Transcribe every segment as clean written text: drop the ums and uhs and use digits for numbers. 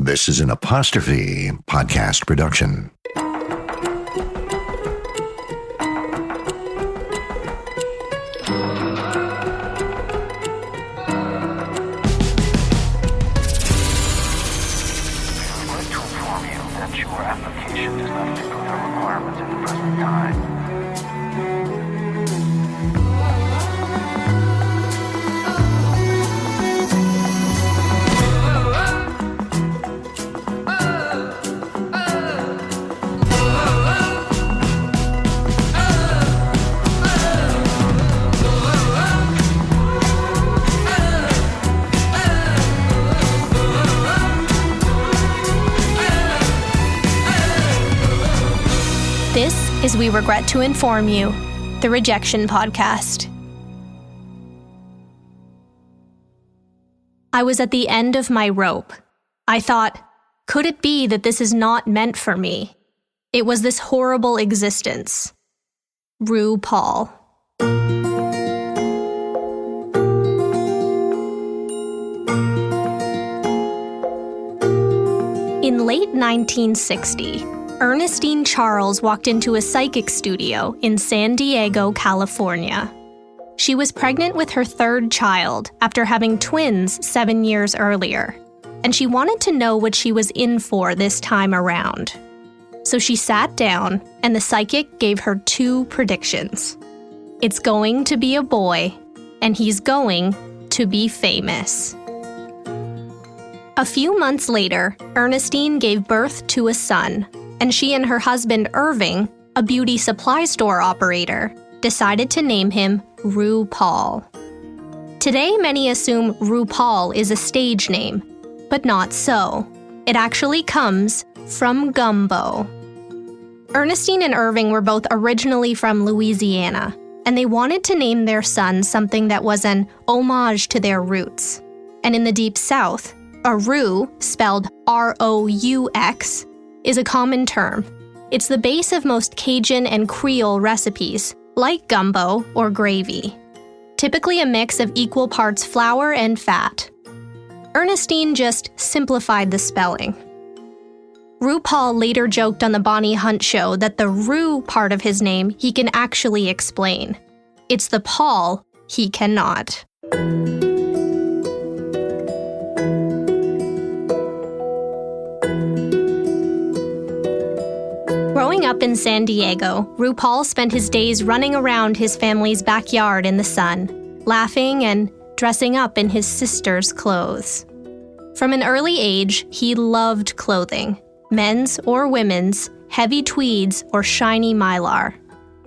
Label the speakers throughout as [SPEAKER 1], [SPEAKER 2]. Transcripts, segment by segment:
[SPEAKER 1] This is an Apostrophe podcast production.
[SPEAKER 2] Your application does not fit with our requirements at the present time.
[SPEAKER 3] This is We Regret to Inform You, the Rejection podcast. I was at the end of my rope. I thought, could it be that this is not meant for me? It was this horrible existence. RuPaul. In late 1960, Ernestine Charles walked into a psychic studio in San Diego, California. She was pregnant with her third child after having twins 7 years earlier, and she wanted to know what she was in for this time around. So she sat down, and the psychic gave her two predictions. It's going to be a boy, and he's going to be famous. A few months later, Ernestine gave birth to a son, and she and her husband Irving, a beauty supply store operator, decided to name him RuPaul. Today, many assume RuPaul is a stage name, but not so. It actually comes from gumbo. Ernestine and Irving were both originally from Louisiana, and they wanted to name their son something that was an homage to their roots. And in the Deep South, a roux, spelled R-O-U-X, is a common term. It's the base of most Cajun and Creole recipes, like gumbo or gravy. Typically a mix of equal parts flour and fat. Ernestine just simplified the spelling. RuPaul later joked on the Bonnie Hunt show that the Ru part of his name he can actually explain. It's the Paul he cannot. Growing up in San Diego, RuPaul spent his days running around his family's backyard in the sun, laughing and dressing up in his sister's clothes. From an early age, he loved clothing, men's or women's, heavy tweeds or shiny mylar.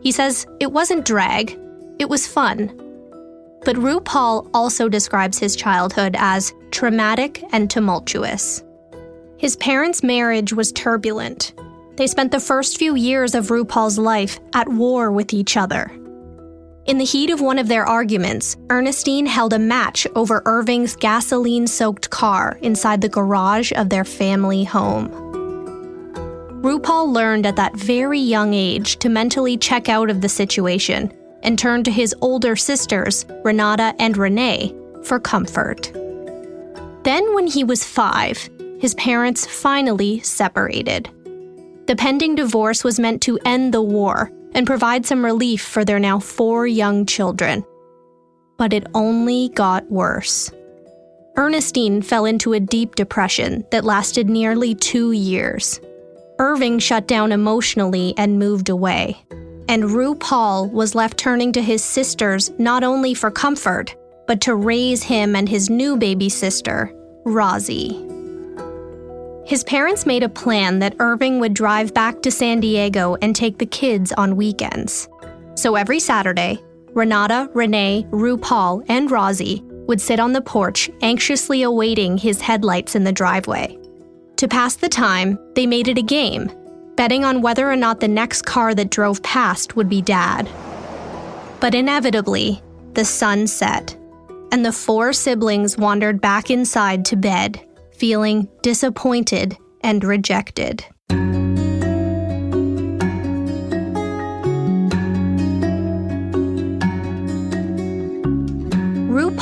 [SPEAKER 3] He says it wasn't drag, it was fun. But RuPaul also describes his childhood as traumatic and tumultuous. His parents' marriage was turbulent. They spent the first few years of RuPaul's life at war with each other. In the heat of one of their arguments, Ernestine held a match over Irving's gasoline-soaked car inside the garage of their family home. RuPaul learned at that very young age to mentally check out of the situation and turn to his older sisters, Renata and Renee, for comfort. Then when he was 5, his parents finally separated. The pending divorce was meant to end the war and provide some relief for their now 4 young children. But it only got worse. Ernestine fell into a deep depression that lasted nearly 2 years. Irving shut down emotionally and moved away. And RuPaul was left turning to his sisters not only for comfort, but to raise him and his new baby sister, Rosie. His parents made a plan that Irving would drive back to San Diego and take the kids on weekends. So every Saturday, Renata, Renee, RuPaul, and Rosie would sit on the porch anxiously awaiting his headlights in the driveway. To pass the time, they made it a game, betting on whether or not the next car that drove past would be Dad. But inevitably, the sun set, and the 4 siblings wandered back inside to bed, feeling disappointed and rejected.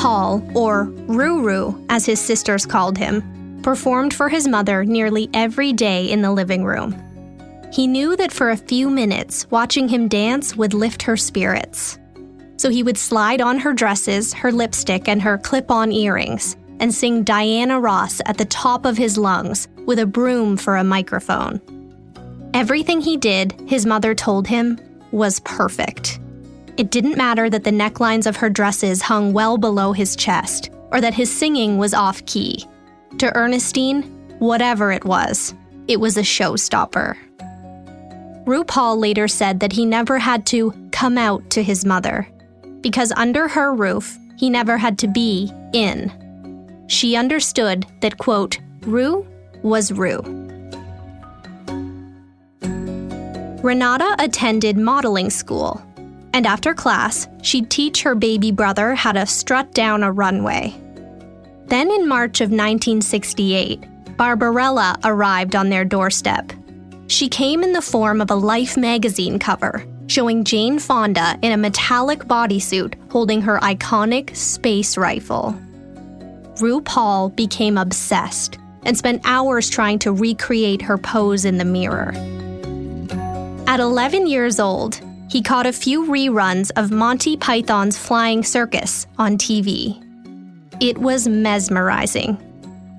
[SPEAKER 3] RuPaul, or Ruru as his sisters called him, performed for his mother nearly every day in the living room. He knew that for a few minutes, watching him dance would lift her spirits. So he would slide on her dresses, her lipstick, and her clip-on earrings, and sing Diana Ross at the top of his lungs with a broom for a microphone. Everything he did, his mother told him, was perfect. It didn't matter that the necklines of her dresses hung well below his chest, or that his singing was off-key. To Ernestine, whatever it was a showstopper. RuPaul later said that he never had to come out to his mother, because under her roof, he never had to be in. She understood that, quote, Ru was Ru. Renata attended modeling school, and after class, she'd teach her baby brother how to strut down a runway. Then in March of 1968, Barbarella arrived on their doorstep. She came in the form of a Life magazine cover, showing Jane Fonda in a metallic bodysuit holding her iconic space rifle. RuPaul became obsessed and spent hours trying to recreate her pose in the mirror. At 11 years old, he caught a few reruns of Monty Python's Flying Circus on TV. It was mesmerizing.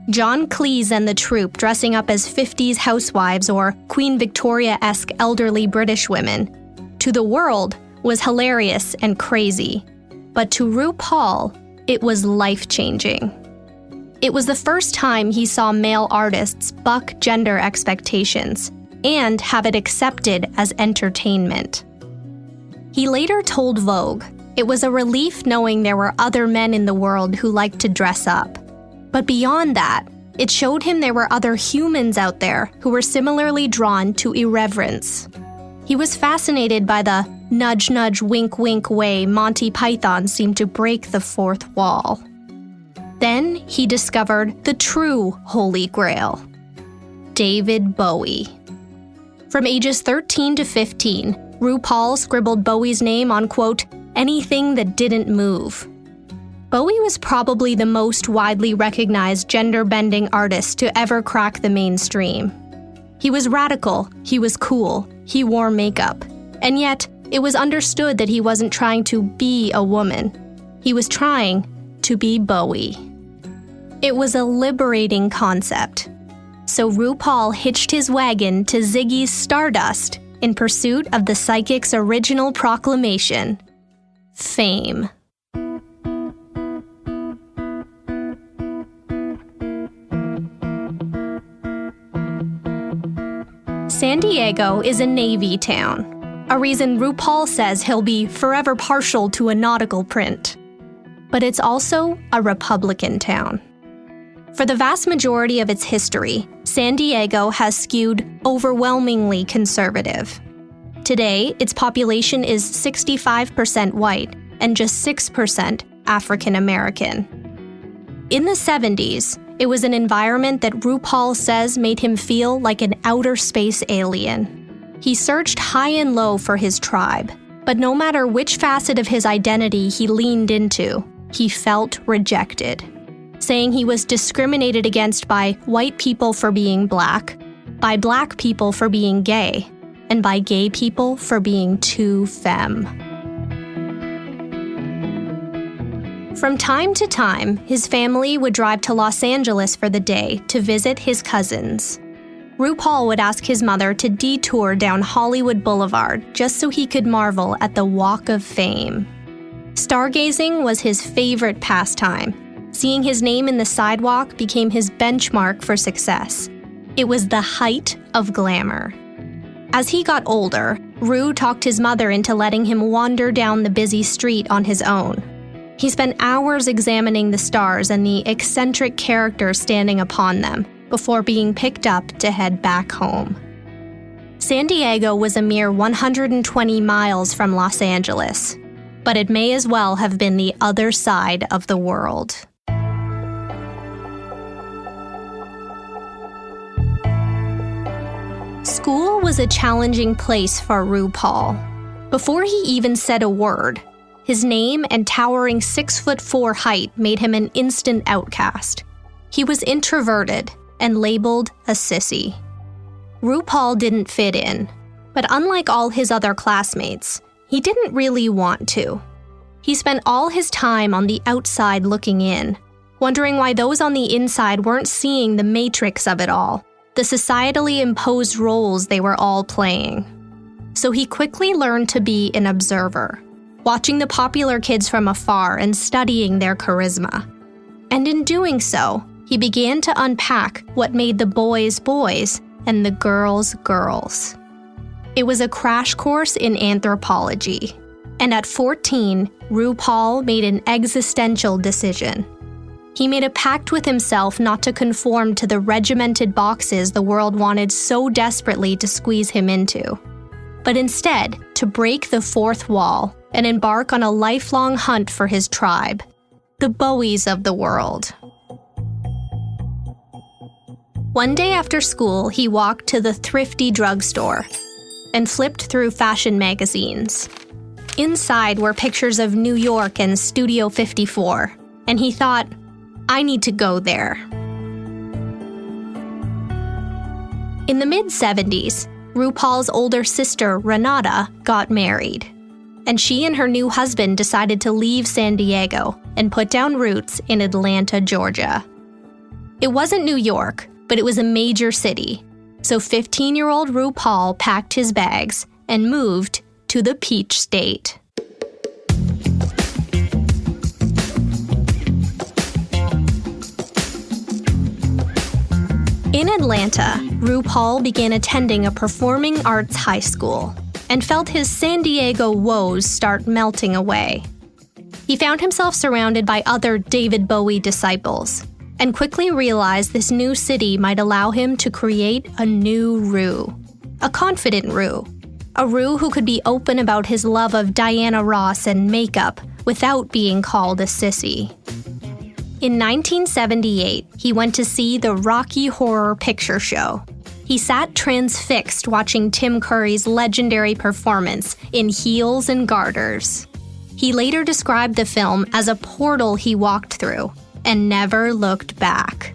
[SPEAKER 3] John Cleese and the troupe dressing up as 50s housewives or Queen Victoria-esque elderly British women, to the world, was hilarious and crazy. But to RuPaul, it was life-changing. It was the first time he saw male artists buck gender expectations and have it accepted as entertainment. He later told Vogue, it was a relief knowing there were other men in the world who liked to dress up. But beyond that, it showed him there were other humans out there who were similarly drawn to irreverence. He was fascinated by the nudge, nudge, wink, wink way Monty Python seemed to break the fourth wall. Then he discovered the true Holy Grail, David Bowie. From ages 13 to 15, RuPaul scribbled Bowie's name on, quote, anything that didn't move. Bowie was probably the most widely recognized gender-bending artist to ever crack the mainstream. He was radical, he was cool, he wore makeup, and yet it was understood that he wasn't trying to be a woman. He was trying to be Bowie. It was a liberating concept. So RuPaul hitched his wagon to Ziggy's Stardust in pursuit of the psychic's original proclamation, fame. San Diego is a Navy town, a reason RuPaul says he'll be forever partial to a nautical print. But it's also a Republican town. For the vast majority of its history, San Diego has skewed overwhelmingly conservative. Today, its population is 65% white and just 6% African American. In the 70s, it was an environment that RuPaul says made him feel like an outer space alien. He searched high and low for his tribe, but no matter which facet of his identity he leaned into, he felt rejected, saying he was discriminated against by white people for being black, by black people for being gay, and by gay people for being too femme. From time to time, his family would drive to Los Angeles for the day to visit his cousins. RuPaul would ask his mother to detour down Hollywood Boulevard just so he could marvel at the Walk of Fame. Stargazing was his favorite pastime. Seeing his name in the sidewalk became his benchmark for success. It was the height of glamour. As he got older, Ru talked his mother into letting him wander down the busy street on his own. He spent hours examining the stars and the eccentric characters standing upon them before being picked up to head back home. San Diego was a mere 120 miles from Los Angeles, but it may as well have been the other side of the world. School was a challenging place for RuPaul. Before he even said a word, his name and towering 6'4" height made him an instant outcast. He was introverted and labeled a sissy. RuPaul didn't fit in, but unlike all his other classmates, he didn't really want to. He spent all his time on the outside looking in, wondering why those on the inside weren't seeing the matrix of it all, the societally imposed roles they were all playing. So he quickly learned to be an observer, watching the popular kids from afar and studying their charisma. And in doing so, he began to unpack what made the boys boys and the girls girls. It was a crash course in anthropology. And at 14, RuPaul made an existential decision. He made a pact with himself not to conform to the regimented boxes the world wanted so desperately to squeeze him into, but instead to break the fourth wall and embark on a lifelong hunt for his tribe, the Bowies of the world. One day after school, he walked to the thrifty drugstore and flipped through fashion magazines. Inside were pictures of New York and Studio 54, and he thought, I need to go there. In the mid-70s, RuPaul's older sister, Renata, got married, and she and her new husband decided to leave San Diego and put down roots in Atlanta, Georgia. It wasn't New York, but it was a major city, so 15-year-old RuPaul packed his bags and moved to the Peach State. In Atlanta, RuPaul began attending a performing arts high school and felt his San Diego woes start melting away. He found himself surrounded by other David Bowie disciples and quickly realized this new city might allow him to create a new Ru, a confident Ru, a Ru who could be open about his love of Diana Ross and makeup without being called a sissy. In 1978, he went to see the Rocky Horror Picture Show. He sat transfixed watching Tim Curry's legendary performance in heels and garters. He later described the film as a portal he walked through and never looked back.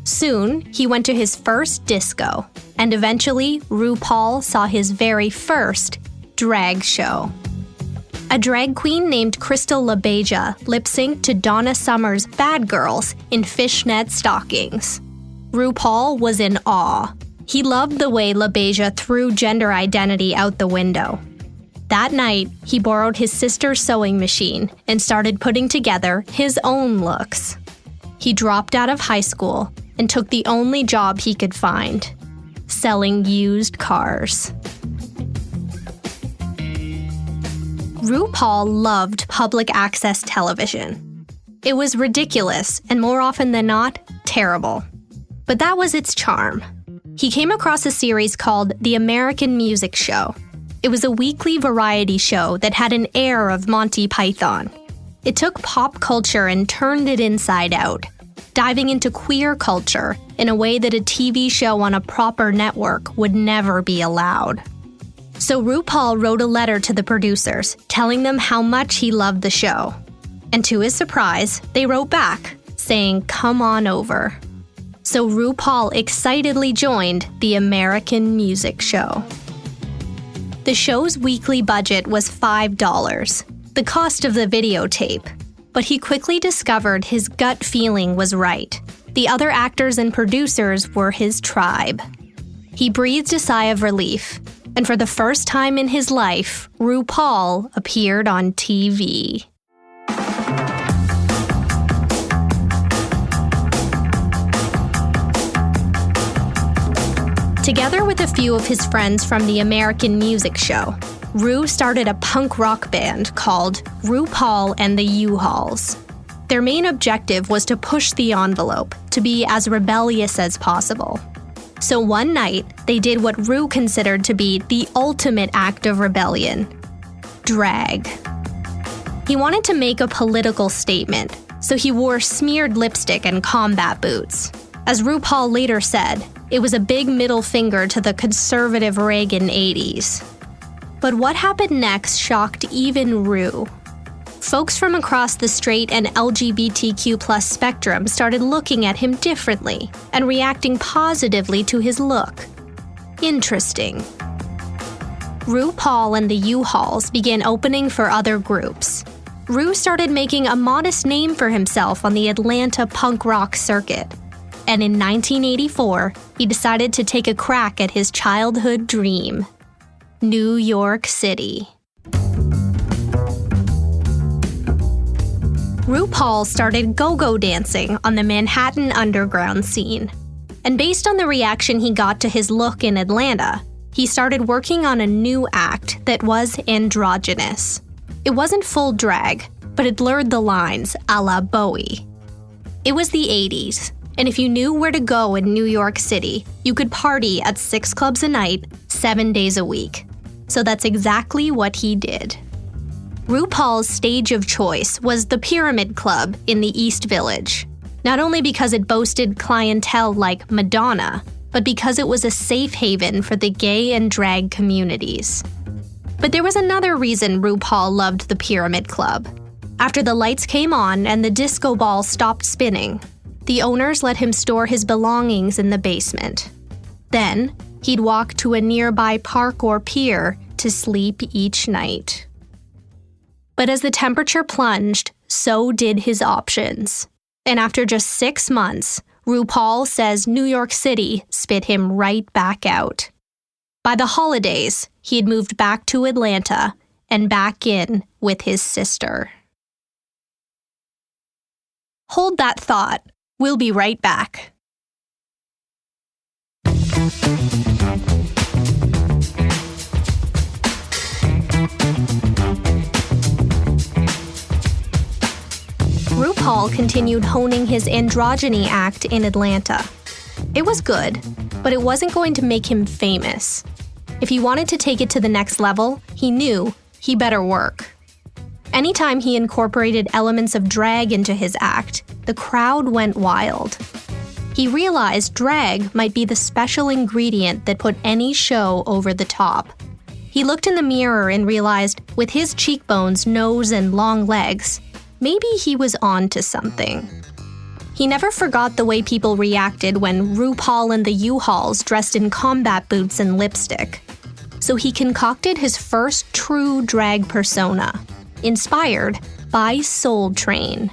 [SPEAKER 3] Soon, he went to his first disco, and eventually, RuPaul saw his very first drag show. A drag queen named Crystal LaBeija lip-synced to Donna Summer's Bad Girls in fishnet stockings. RuPaul was in awe. He loved the way LaBeija threw gender identity out the window. That night, he borrowed his sister's sewing machine and started putting together his own looks. He dropped out of high school and took the only job he could find, selling used cars. RuPaul loved public access television. It was ridiculous and more often than not, terrible. But that was its charm. He came across a series called The American Music Show. It was a weekly variety show that had an air of Monty Python. It took pop culture and turned it inside out, diving into queer culture in a way that a TV show on a proper network would never be allowed. So RuPaul wrote a letter to the producers, telling them how much he loved the show. And to his surprise, they wrote back, saying, "Come on over." So RuPaul excitedly joined the American Music Show. The show's weekly budget was $5, the cost of the videotape. But he quickly discovered his gut feeling was right. The other actors and producers were his tribe. He breathed a sigh of relief, and for the first time in his life, RuPaul appeared on TV. Together with a few of his friends from the American Music Show, Ru started a punk rock band called RuPaul and the U-Hauls. Their main objective was to push the envelope, to be as rebellious as possible. So one night, they did what Ru considered to be the ultimate act of rebellion: drag. He wanted to make a political statement, so he wore smeared lipstick and combat boots. As RuPaul later said, it was a big middle finger to the conservative Reagan 80s. But what happened next shocked even Ru. Folks from across the straight and LGBTQ+ spectrum started looking at him differently and reacting positively to his look. Interesting. RuPaul and the U-Hauls began opening for other groups. Ru started making a modest name for himself on the Atlanta punk rock circuit. And in 1984, he decided to take a crack at his childhood dream: New York City. RuPaul started go-go dancing on the Manhattan underground scene. And based on the reaction he got to his look in Atlanta, he started working on a new act that was androgynous. It wasn't full drag, but it blurred the lines a la Bowie. It was the 80s, and if you knew where to go in New York City, you could party at 6 clubs a night, 7 days a week. So that's exactly what he did. RuPaul's stage of choice was the Pyramid Club in the East Village, not only because it boasted clientele like Madonna, but because it was a safe haven for the gay and drag communities. But there was another reason RuPaul loved the Pyramid Club. After the lights came on and the disco ball stopped spinning, the owners let him store his belongings in the basement. Then, he'd walk to a nearby park or pier to sleep each night. But as the temperature plunged, so did his options. And after just 6 months, RuPaul says New York City spit him right back out. By the holidays, he had moved back to Atlanta and back in with his sister. Hold that thought. We'll be right back. RuPaul continued honing his androgyny act in Atlanta. It was good, but it wasn't going to make him famous. If he wanted to take it to the next level, he knew he better work. Anytime he incorporated elements of drag into his act, the crowd went wild. He realized drag might be the special ingredient that put any show over the top. He looked in the mirror and realized, with his cheekbones, nose, and long legs, maybe he was on to something. He never forgot the way people reacted when RuPaul and the U-Hauls dressed in combat boots and lipstick. So he concocted his first true drag persona, inspired by Soul Train.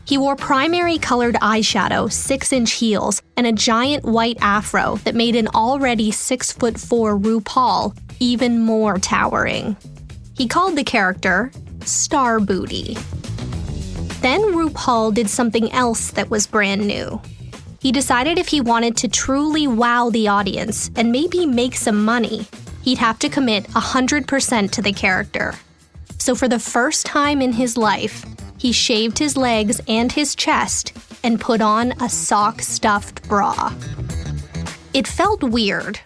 [SPEAKER 3] He wore primary colored eyeshadow, 6-inch heels, and a giant white afro that made an already 6'4" RuPaul even more towering. He called the character Star Booty. Then RuPaul did something else that was brand new. He decided if he wanted to truly wow the audience and maybe make some money, he'd have to commit 100% to the character. So for the first time in his life, he shaved his legs and his chest and put on a sock-stuffed bra. It felt weird.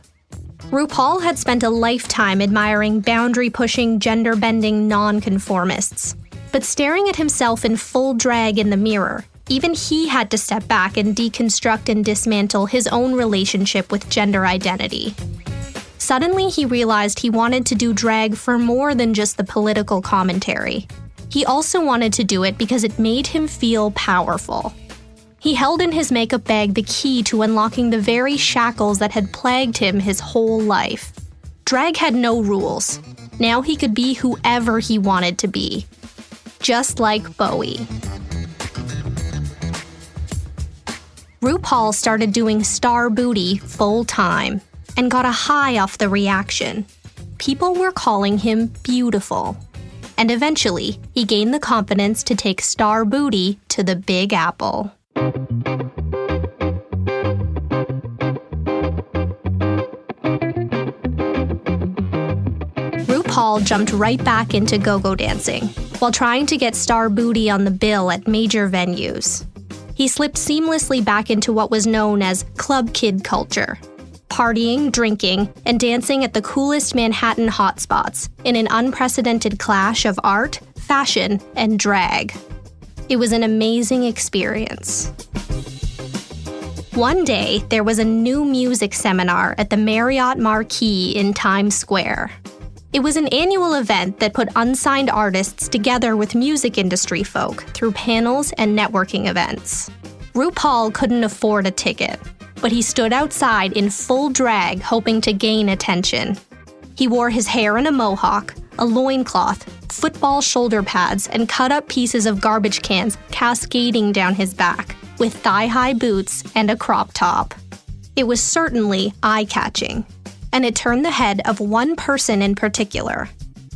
[SPEAKER 3] RuPaul had spent a lifetime admiring boundary-pushing, gender-bending nonconformists. But staring at himself in full drag in the mirror, even he had to step back and deconstruct and dismantle his own relationship with gender identity. Suddenly, he realized he wanted to do drag for more than just the political commentary. He also wanted to do it because it made him feel powerful. He held in his makeup bag the key to unlocking the very shackles that had plagued him his whole life. Drag had no rules. Now he could be whoever he wanted to be. Just like Bowie. RuPaul started doing Star Booty full-time and got a high off the reaction. People were calling him beautiful. And eventually, he gained the confidence to take Star Booty to the Big Apple. RuPaul jumped right back into go-go dancing, while trying to get Star Booty on the bill at major venues. He slipped seamlessly back into what was known as club kid culture, partying, drinking, and dancing at the coolest Manhattan hotspots in an unprecedented clash of art, fashion, and drag. It was an amazing experience. One day, there was a new music seminar at the Marriott Marquis in Times Square. It was an annual event that put unsigned artists together with music industry folk through panels and networking events. RuPaul couldn't afford a ticket, but he stood outside in full drag hoping to gain attention. He wore his hair in a mohawk, a loincloth, football shoulder pads, and cut-up pieces of garbage cans cascading down his back, with thigh-high boots and a crop top. It was certainly eye-catching, and it turned the head of one person in particular,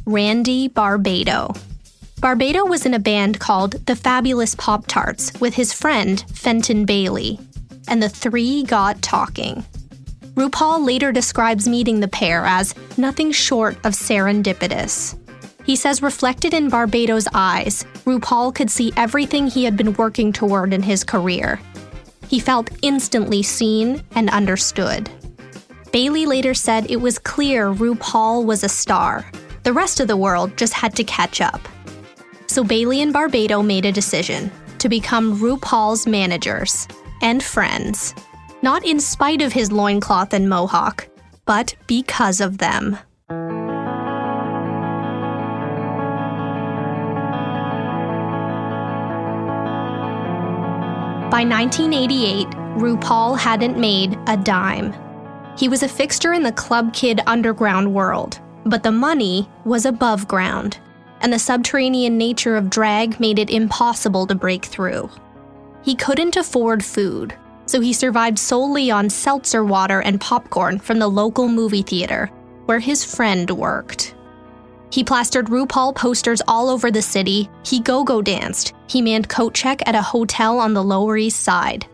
[SPEAKER 3] Randy Barbado. Barbado was in a band called the Fabulous Pop-Tarts with his friend Fenton Bailey, and the three got talking. RuPaul later describes meeting the pair as nothing short of serendipitous. He says reflected in Barbado's eyes, RuPaul could see everything he had been working toward in his career. He felt instantly seen and understood. Bailey later said it was clear RuPaul was a star. The rest of the world just had to catch up. So Bailey and Barbado made a decision to become RuPaul's managers and friends. Not in spite of his loincloth and mohawk, but because of them. By 1988, RuPaul hadn't made a dime. He was a fixture in the club kid underground world, but the money was above ground, and the subterranean nature of drag made it impossible to break through. He couldn't afford food, so he survived solely on seltzer water and popcorn from the local movie theater, where his friend worked. He plastered RuPaul posters all over the city, he go-go danced, he manned coat check at a hotel on the Lower East Side.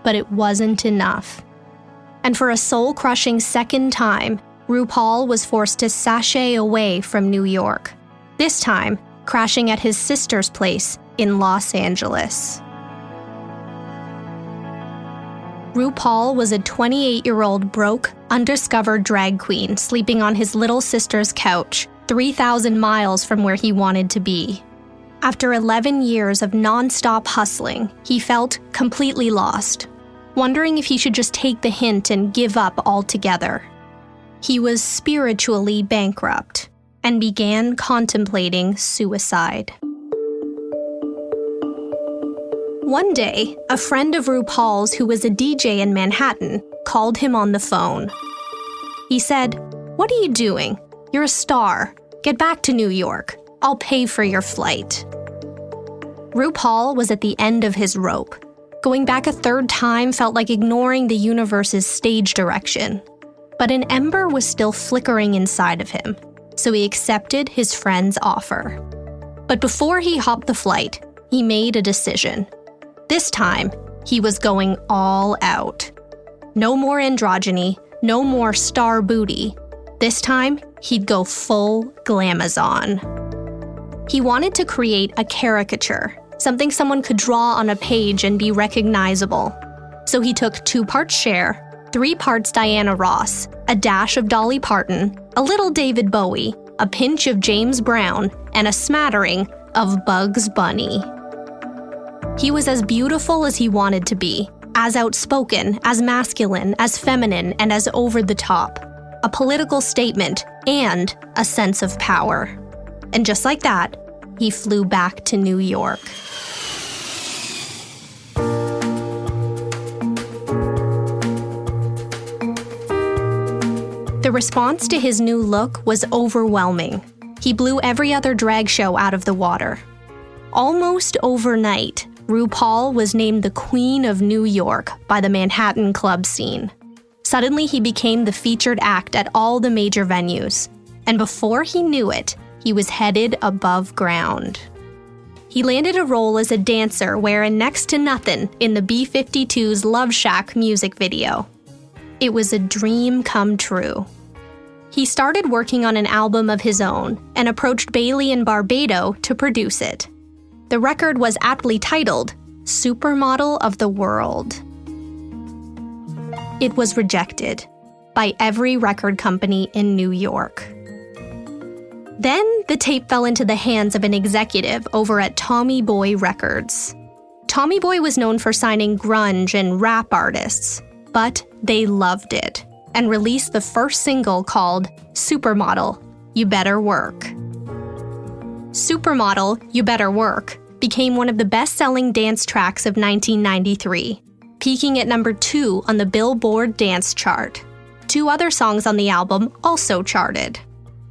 [SPEAKER 3] But it wasn't enough. And for a soul-crushing second time, RuPaul was forced to sashay away from New York. This time, crashing at his sister's place in Los Angeles. RuPaul was a 28-year-old broke, undiscovered drag queen sleeping on his little sister's couch, 3,000 miles from where he wanted to be. After 11 years of non-stop hustling, he felt completely lost, wondering if he should just take the hint and give up altogether. He was spiritually bankrupt and began contemplating suicide. One day, a friend of RuPaul's who was a DJ in Manhattan called him on the phone. He said, "What are you doing? You're a star. Get back to New York. I'll pay for your flight." RuPaul was at the end of his rope. Going back a third time felt like ignoring the universe's stage direction. But an ember was still flickering inside of him, so he accepted his friend's offer. But before he hopped the flight, he made a decision. This time, he was going all out. No more androgyny, no more star booty. This time, he'd go full glamazon. He wanted to create a caricature, something someone could draw on a page and be recognizable. So he took 2 parts Cher, 3 parts Diana Ross, a dash of Dolly Parton, a little David Bowie, a pinch of James Brown, and a smattering of Bugs Bunny. He was as beautiful as he wanted to be, as outspoken, as masculine, as feminine, and as over the top. A political statement, and a sense of power. And just like that, he flew back to New York. The response to his new look was overwhelming. He blew every other drag show out of the water. Almost overnight, RuPaul was named the Queen of New York by the Manhattan club scene. Suddenly, he became the featured act at all the major venues. And before he knew it, he was headed above ground. He landed a role as a dancer wearing next to nothing in the B-52's Love Shack music video. It was a dream come true. He started working on an album of his own and approached Bailey and Barbado to produce it. The record was aptly titled Supermodel of the World. It was rejected by every record company in New York. Then the tape fell into the hands of an executive over at Tommy Boy Records. Tommy Boy was known for signing grunge and rap artists, but they loved it and released the first single called Supermodel, You Better Work. Supermodel, You Better Work became one of the best-selling dance tracks of 1993, peaking at number 2 on the Billboard dance chart. 2 other songs on the album also charted.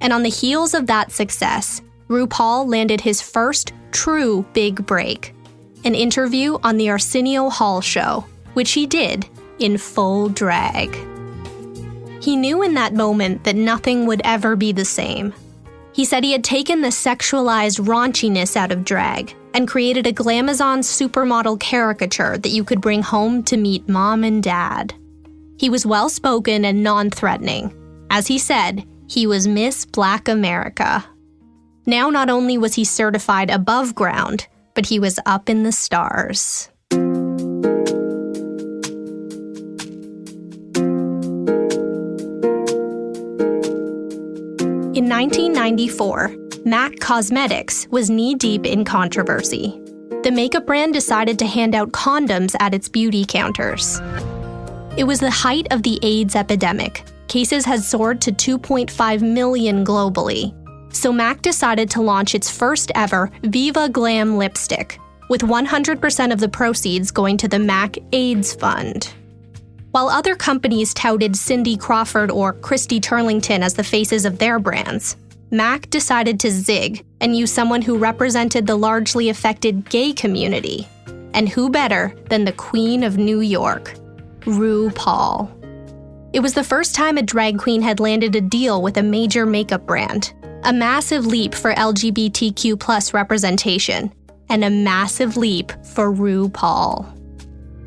[SPEAKER 3] And on the heels of that success, RuPaul landed his first true big break, an interview on the Arsenio Hall show, which he did in full drag. He knew in that moment that nothing would ever be the same. He said he had taken the sexualized raunchiness out of drag and created a glamazon supermodel caricature that you could bring home to meet mom and dad. He was well-spoken and non-threatening. As he said, he was Miss Black America. Now not only was he certified above ground, but he was up in the stars. In 1994, MAC Cosmetics was knee-deep in controversy. The makeup brand decided to hand out condoms at its beauty counters. It was the height of the AIDS epidemic. Cases had soared to 2.5 million globally. So MAC decided to launch its first ever Viva Glam lipstick, with 100% of the proceeds going to the MAC AIDS Fund. While other companies touted Cindy Crawford or Christy Turlington as the faces of their brands, MAC decided to zig and use someone who represented the largely affected gay community. And who better than the Queen of New York, RuPaul. It was the first time a drag queen had landed a deal with a major makeup brand, a massive leap for LGBTQ+ representation, and a massive leap for RuPaul.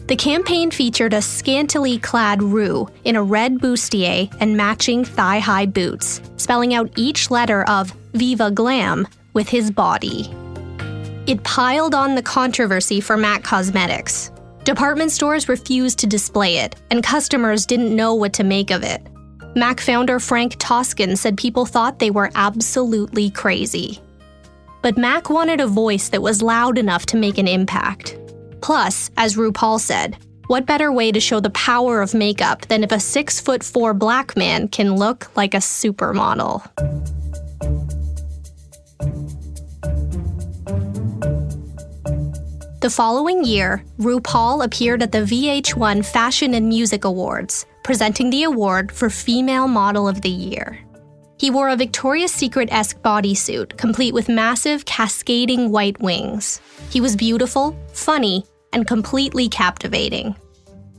[SPEAKER 3] The campaign featured a scantily clad Ru in a red bustier and matching thigh-high boots, spelling out each letter of Viva Glam with his body. It piled on the controversy for MAC Cosmetics. Department stores refused to display it, and customers didn't know what to make of it. MAC founder Frank Toscan said people thought they were absolutely crazy. But MAC wanted a voice that was loud enough to make an impact. Plus, as RuPaul said, what better way to show the power of makeup than if a 6'4" black man can look like a supermodel? The following year, RuPaul appeared at the VH1 Fashion and Music Awards, presenting the award for Female Model of the Year. He wore a Victoria's Secret-esque bodysuit, complete with massive, cascading white wings. He was beautiful, funny, and completely captivating.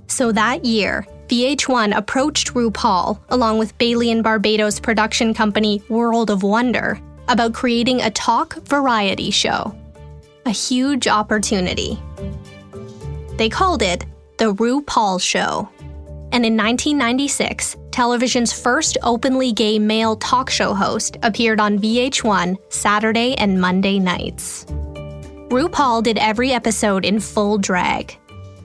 [SPEAKER 3] So that year, VH1 approached RuPaul, along with Bailey & Barbados production company World of Wonder, about creating a talk variety show. A huge opportunity. They called it The RuPaul Show. And in 1996, television's first openly gay male talk show host appeared on VH1 Saturday and Monday nights. RuPaul did every episode in full drag.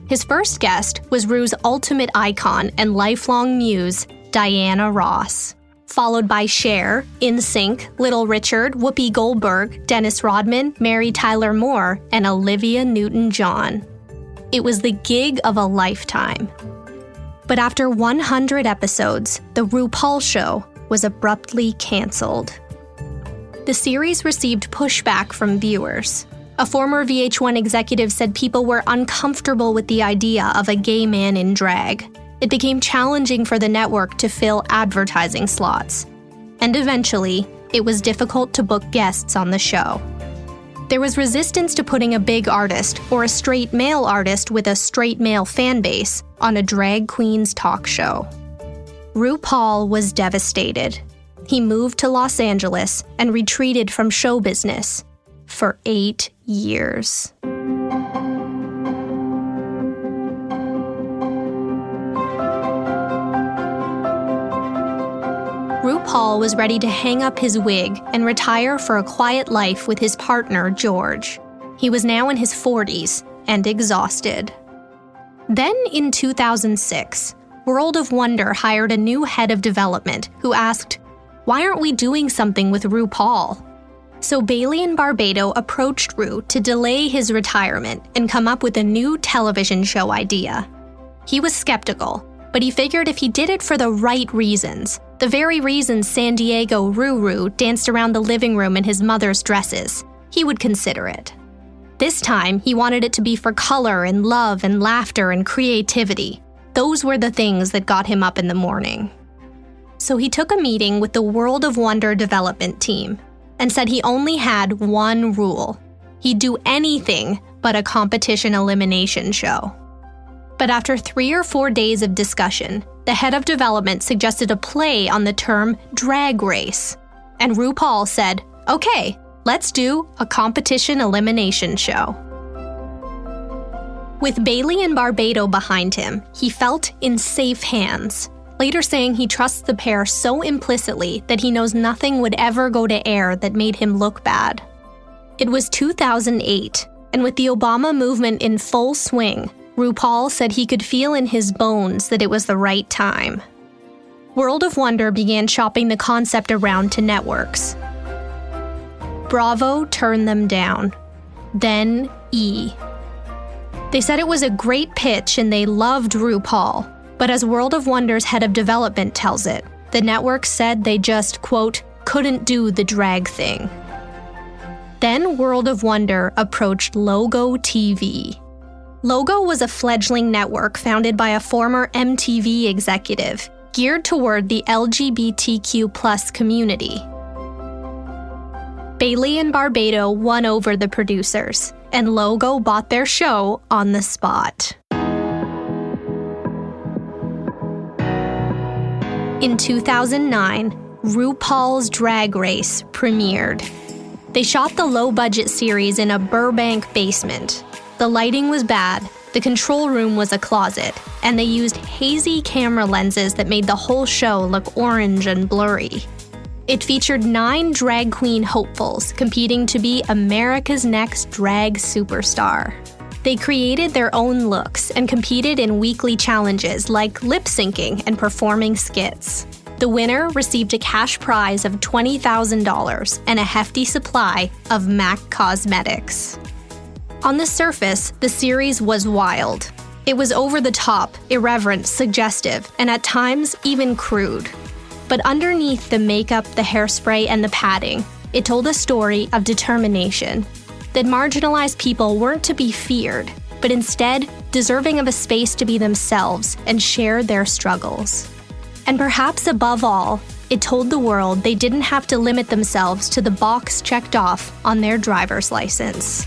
[SPEAKER 3] His first guest was Ru's ultimate icon and lifelong muse, Diana Ross, followed by Cher, NSYNC, Little Richard, Whoopi Goldberg, Dennis Rodman, Mary Tyler Moore, and Olivia Newton-John. It was the gig of a lifetime. But after 100 episodes, The RuPaul Show was abruptly canceled. The series received pushback from viewers. A former VH1 executive said people were uncomfortable with the idea of a gay man in drag. It became challenging for the network to fill advertising slots. And eventually, it was difficult to book guests on the show. There was resistance to putting a big artist or a straight male artist with a straight male fan base on a drag queen's talk show. RuPaul was devastated. He moved to Los Angeles and retreated from show business for 8 years. RuPaul was ready to hang up his wig and retire for a quiet life with his partner, George. He was now in his 40s and exhausted. Then in 2006, World of Wonder hired a new head of development who asked, "Why aren't we doing something with RuPaul?" So Bailey & Barbado approached Ru to delay his retirement and come up with a new television show idea. He was skeptical, but he figured if he did it for the right reasons, the very reasons San Diego Ruru danced around the living room in his mother's dresses, he would consider it. This time, he wanted it to be for color and love and laughter and creativity. Those were the things that got him up in the morning. So he took a meeting with the World of Wonder development team and said he only had one rule. He'd do anything but a competition elimination show. But after 3 or 4 days of discussion, the head of development suggested a play on the term drag race. And RuPaul said, "Okay, let's do a competition elimination show." With Bailey and Barbado behind him, he felt in safe hands, later saying he trusts the pair so implicitly that he knows nothing would ever go to air that made him look bad. It was 2008, and with the Obama movement in full swing, RuPaul said he could feel in his bones that it was the right time. World of Wonder began shopping the concept around to networks. Bravo turned them down. Then E! They said it was a great pitch and they loved RuPaul, but as World of Wonder's head of development tells it, the network said they just, quote, couldn't do the drag thing. Then World of Wonder approached Logo TV. Logo was a fledgling network founded by a former MTV executive, geared toward the LGBTQ+ community. Bailey and Barbado won over the producers, and Logo bought their show on the spot. In 2009, RuPaul's Drag Race premiered. They shot the low-budget series in a Burbank basement. The lighting was bad, the control room was a closet, and they used hazy camera lenses that made the whole show look orange and blurry. It featured 9 drag queen hopefuls competing to be America's next drag superstar. They created their own looks and competed in weekly challenges like lip-syncing and performing skits. The winner received a cash prize of $20,000 and a hefty supply of MAC cosmetics. On the surface, the series was wild. It was over-the-top, irreverent, suggestive, and at times even crude. But underneath the makeup, the hairspray, and the padding, it told a story of determination. That marginalized people weren't to be feared, but instead deserving of a space to be themselves and share their struggles. And perhaps above all, it told the world they didn't have to limit themselves to the box checked off on their driver's license.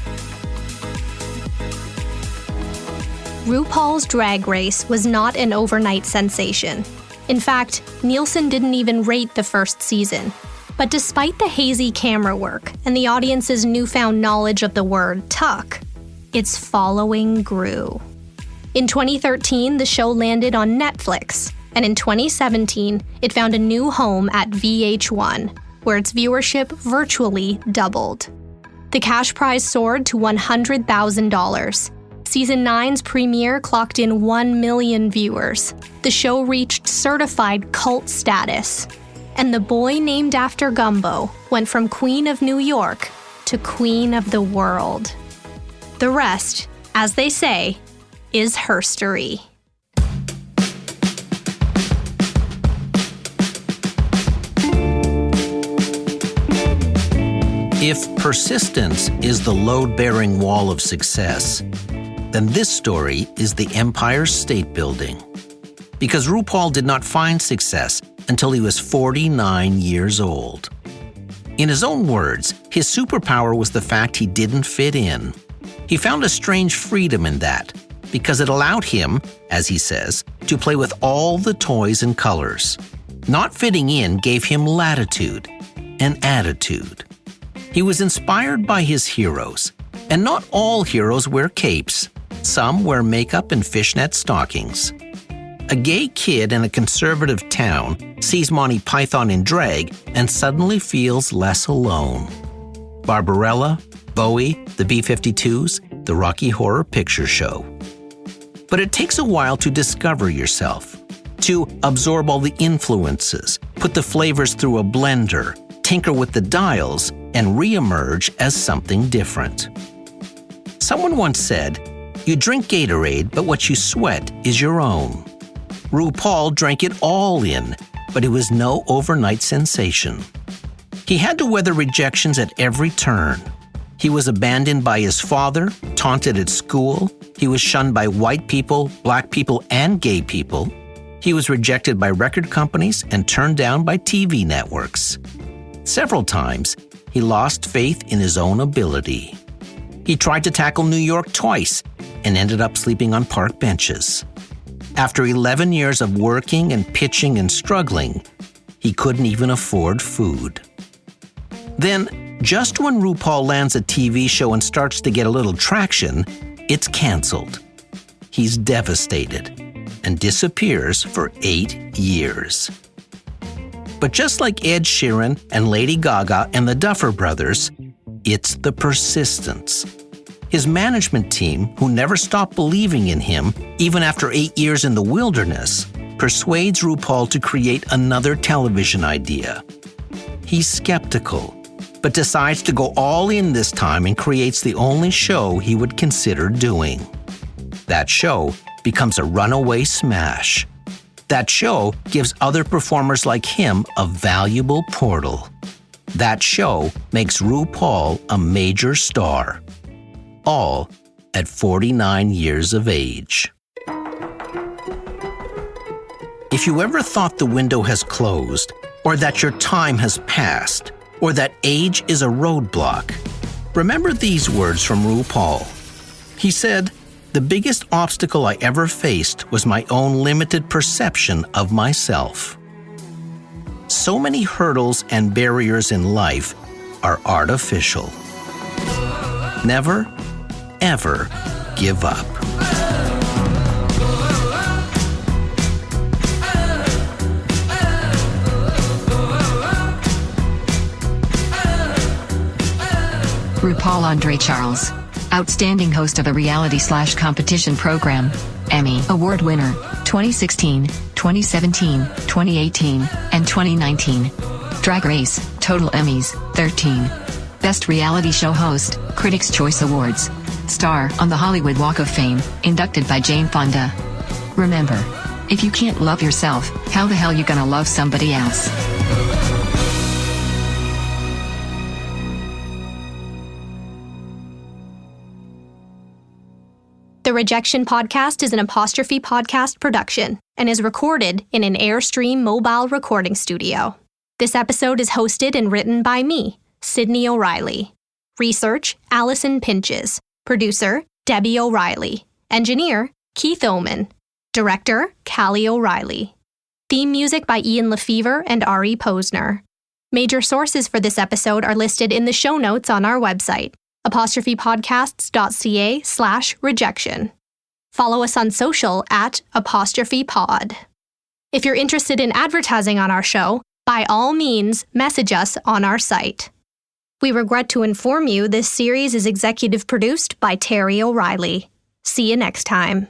[SPEAKER 3] RuPaul's Drag Race was not an overnight sensation. In fact, Nielsen didn't even rate the first season. But despite the hazy camera work and the audience's newfound knowledge of the word tuck, its following grew. In 2013, the show landed on Netflix, and in 2017, it found a new home at VH1, where its viewership virtually doubled. The cash prize soared to $100,000. Season 9's premiere clocked in 1 million viewers. The show reached certified cult status. And the boy named after Gumbo went from Queen of New York to Queen of the World. The rest, as they say, is herstory.
[SPEAKER 4] If persistence is the load-bearing wall of success, then this story is the Empire State Building. Because RuPaul did not find success until he was 49 years old. In his own words, his superpower was the fact he didn't fit in. He found a strange freedom in that, because it allowed him, as he says, to play with all the toys and colors. Not fitting in gave him latitude and attitude. He was inspired by his heroes, and not all heroes wear capes. Some wear makeup and fishnet stockings. A gay kid in a conservative town sees Monty Python in drag and suddenly feels less alone. Barbarella, Bowie, the B-52s, the Rocky Horror Picture Show. But it takes a while to discover yourself, to absorb all the influences, put the flavors through a blender, tinker with the dials, and re-emerge as something different. Someone once said, "You drink Gatorade, but what you sweat is your own." RuPaul drank it all in, but it was no overnight sensation. He had to weather rejections at every turn. He was abandoned by his father, taunted at school. He was shunned by white people, black people, and gay people. He was rejected by record companies and turned down by TV networks. Several times, he lost faith in his own ability. He tried to tackle New York twice and ended up sleeping on park benches. After 11 years of working and pitching and struggling, he couldn't even afford food. Then, just when RuPaul lands a TV show and starts to get a little traction, it's canceled. He's devastated and disappears for 8 years. But just like Ed Sheeran and Lady Gaga and the Duffer Brothers, it's the persistence. His management team, who never stopped believing in him, even after 8 years in the wilderness, persuades RuPaul to create another television idea. He's skeptical, but decides to go all in this time and creates the only show he would consider doing. That show becomes a runaway smash. That show gives other performers like him a valuable portal. That show makes RuPaul a major star. All at 49 years of age. If you ever thought the window has closed, or that your time has passed, or that age is a roadblock, remember these words from RuPaul. He said, "The biggest obstacle I ever faced was my own limited perception of myself." So many hurdles and barriers in life are artificial. Never, ever give up.
[SPEAKER 5] RuPaul Andre Charles, outstanding host of a reality/competition program, Emmy Award winner, 2016, 2017, 2018, and 2019. Drag Race, total Emmys, 13. Best Reality Show Host, Critics' Choice Awards. Star on the Hollywood Walk of Fame, inducted by Jane Fonda. Remember, if you can't love yourself, how the hell you gonna love somebody else?
[SPEAKER 3] The Rejection podcast is an Apostrophe podcast production and is recorded in an Airstream mobile recording studio. This episode is hosted and written by me, Sydney O'Reilly. Research, Allison Pinches. Producer, Debbie O'Reilly. Engineer, Keith Oman. Director, Callie O'Reilly. Theme music by Ian Lefevre and Ari Posner. Major sources for this episode are listed in the show notes on our website, apostrophepodcasts.ca/rejection. Follow us on social at @apostrophepod. If you're interested in advertising on our show, by all means, message us on our site. We regret to inform you this series is executive produced by Terry O'Reilly. See you next time.